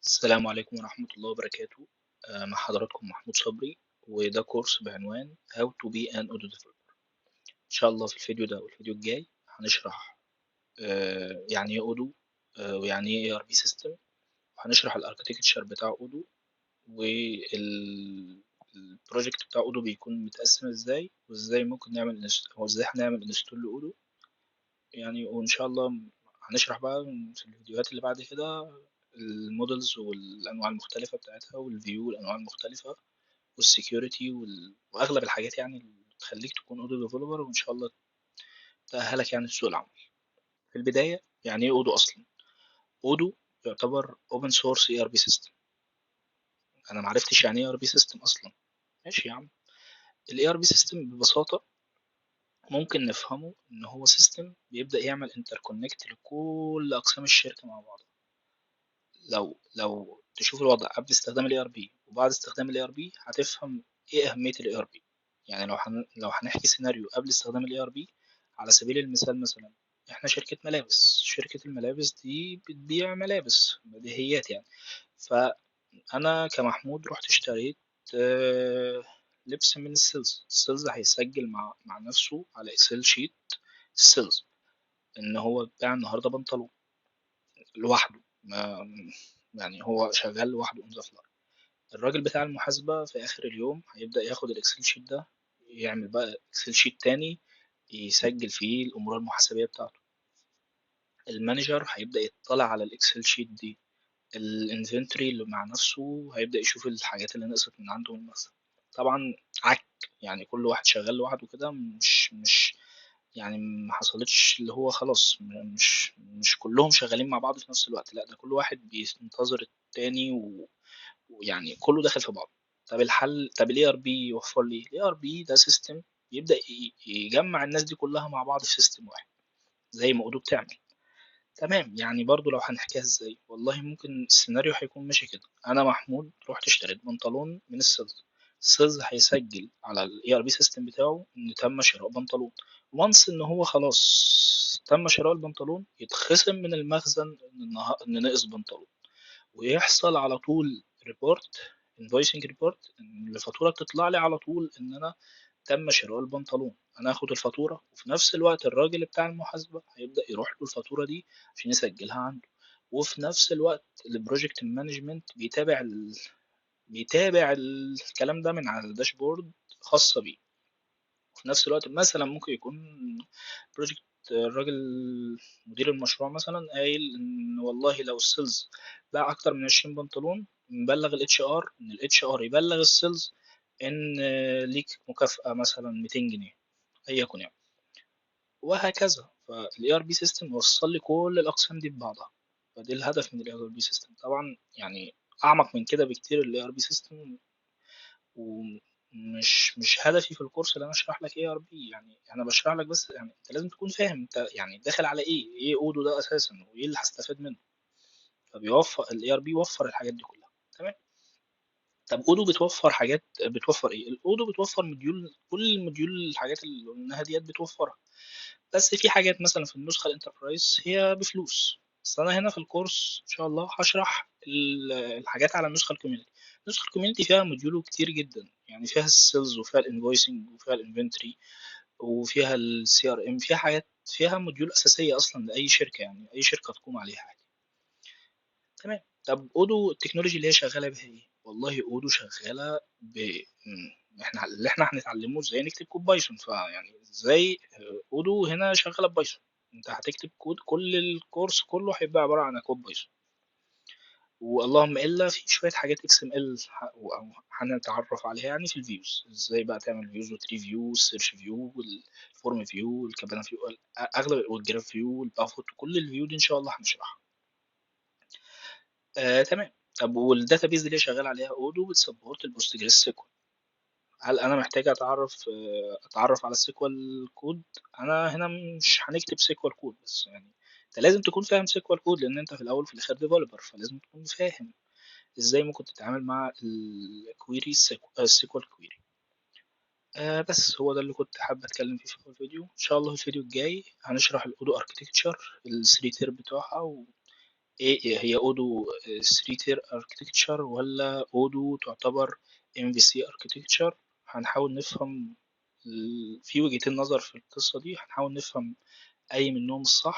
السلام عليكم ورحمة الله وبركاته. مع حضراتكم محمود صبري، وده كورس بعنوان How to be an Auto Developer. إن شاء الله في الفيديو ده والفيديو الجاي هنشرح يعني إيه أودو، ويعني إيه ERP System، وهنشرح الأركتكتشر بتاع أودو، والبروجكت بتاع أودو بيكون متقسم إزاي، وإزاي ممكن نعمل أو إزاي هنعمل انستول لأودو يعني. وإن شاء الله هنشرح بقى في الفيديوهات اللي بعد كده المودلز والأنواع المختلفة بتاعتها، والفيو والأنواع المختلفة، والسكيورتي وأغلب الحاجات يعني اللي تخليك تكون أودو ديفلوبر، وإن شاء الله تأهلك يعني لسوق العمل. في البداية، يعني إيه أودو أصلا؟ أودو يعتبر Open Source ERP System. أنا معرفتش يعني إيه ERP System أصلا. ماشي يا عم. ال ERP System ببساطة ممكن نفهمه إن هو سيستم بيبدأ يعمل انتركونكت لكل أقسام الشركة مع بعض. لو تشوف الوضع قبل استخدام ال ERP وبعد استخدام ال ERP هتفهم ايه أهمية ال ERP. يعني لو هنحكي سيناريو قبل استخدام ال ERP، على سبيل المثال مثلا احنا شركة ملابس. شركة الملابس دي بتبيع ملابس بديهيات يعني. فأنا كمحمود رحت اشتريت آه، لبس من السيلز هيسجل مع نفسه على اكسل شيت السيلز ان هو بتاع النهارده بنطلون لوحده، ما يعني هو شغال لوحده اون ذا فلاي. الراجل بتاع المحاسبة في آخر اليوم هيبدأ ياخد الإكسل شيت ده، يعمل بقى إكسل شيت تاني يسجل فيه الأمور المحاسبية بتاعته. المانجر هيبدأ يطلع على الإكسل شيت دي الانفنتوري اللي مع نفسه، هيبدأ يشوف الحاجات اللي نقصت من عنده من المخزن. طبعا عك، يعني كل واحد شغال لوحده كده، مش يعني ما حصلتش اللي هو خلاص مش كلهم شغالين مع بعض في نفس الوقت، لا ده كل واحد بينتظر التاني ويعني كله داخل في بعض. طب الحل، طب الاي ار بي يوفر لي الاي ار بي ده سيستم يبدأ يجمع الناس دي كلها مع بعض في سيستم واحد زي ما اودو بتعمل. تمام. يعني برضو لو هنحكيها ازاي، والله ممكن السيناريو هيكون ماشي كده. انا محمود رحت اشتريت بنطلون من السيلز. السيلز هيسجل على الاي ار بي سيستم بتاعه ان تم شراء بنطلون. وانس ان هو خلاص تم شراء البنطلون، يتخصم من المخزن ان نقص بنطلون، ويحصل على طول ريبورت، انفويسنج ريبورت، ان الفاتوره تطلع لي على طول ان انا تم شراء البنطلون. انا هاخد الفاتوره، وفي نفس الوقت الراجل بتاع المحاسبه هيبدا يروح له الفاتوره دي عشان يسجلها عنده. وفي نفس الوقت البروجكت مانجمنت بيتابع الكلام ده من على الداشبورد خاصه بيه. وفي نفس الوقت مثلا ممكن يكون بروجكت، الراجل مدير المشروع مثلا قايل ان والله لو السيلز باع اكتر من 20 بنطلون، نبلغ الاتش ار، ان الاتش ار يبلغ السيلز ان ليك مكافأة مثلا 200 جنيه اي يكن يعني. وهكذا. فالاي ار بي سيستم وصل لي كل الاقسام دي ببعضها. فدي الهدف من الاي ار بي سيستم. طبعا يعني اعمق من كده بكتير الاي ار بي سيستم، ومش هدفي في الكورس اللي انا اشرح لك اي ار بي. يعني انا بشرح لك بس، يعني انت لازم تكون فاهم انت يعني داخل على ايه اودو ده اساسا، وايه اللي هستفاد منه. فبيوفر الاي ار بي يوفر الحاجات دي كلها. تمام. طب اودو بتوفر حاجات، بتوفر ايه؟ الاودو بتوفر مديول، كل المديول الحاجات اللي قلناها ديت بتوفرها. بس في حاجات مثلا في النسخه الانتربرايز هي بفلوس. بس انا هنا في الكورس ان شاء الله هشرح الحاجات على النسخه الكوميونتي. النسخه الكوميونتي فيها موديول كتير جدا، يعني فيها السيلز وفيها الانفويسنج وفيها الانفنتوري وفيها السي ار ام، فيها حاجات، فيها موديول اساسيه اصلا لاي شركه، يعني اي شركه تقوم عليها عادي. تمام. طب اودو التكنولوجي اللي هي شغاله بها ايه؟ والله اودو شغاله احنا اللي احنا هنتعلمه ازاي نكتب كود بايثون. فيعني ازاي اودو هنا شغاله ببايثون. انت هتكتب كود، كل الكورس كله هيبقى عباره عن كود بايثون. واللهم الا في شويه حاجات اكس ام ال هنتعرف عليها يعني في الفيوز، ازاي بقى تعمل فيوز وتري فيو والسيرش فيو والفورم فيو والكابانا فيو، اغلب والجراف فيو والبافوت، كل الفيو دي ان شاء الله هنشرحها. تمام. طب والداتابيز اللي هي شغال عليها اودو بتسبورت البوست جريس سيكوال. هل انا محتاج اتعرف على السيكوال كود؟ انا هنا مش هنكتب سيكوال كود بس، يعني انت لازم تكون فاهم سيكوال كود، لان انت في الاول وفي الاخر ديفلوبر، فلازم تكون فاهم ازاي ممكن تتعامل مع الكويري، السيكوال كويري. بس هو ده اللي كنت حابب اتكلم فيه في الفيديو. ان شاء الله في الفيديو الجاي هنشرح الاودو اركتكتشر، الثري تير بتوعها، ايه هي اودو 3 تير اركتكتشر ولا اودو تعتبر ام في سي اركتكتشر؟ هنحاول نفهم في وجهتين نظر في القصة دي، هنحاول نفهم اي منهم الصح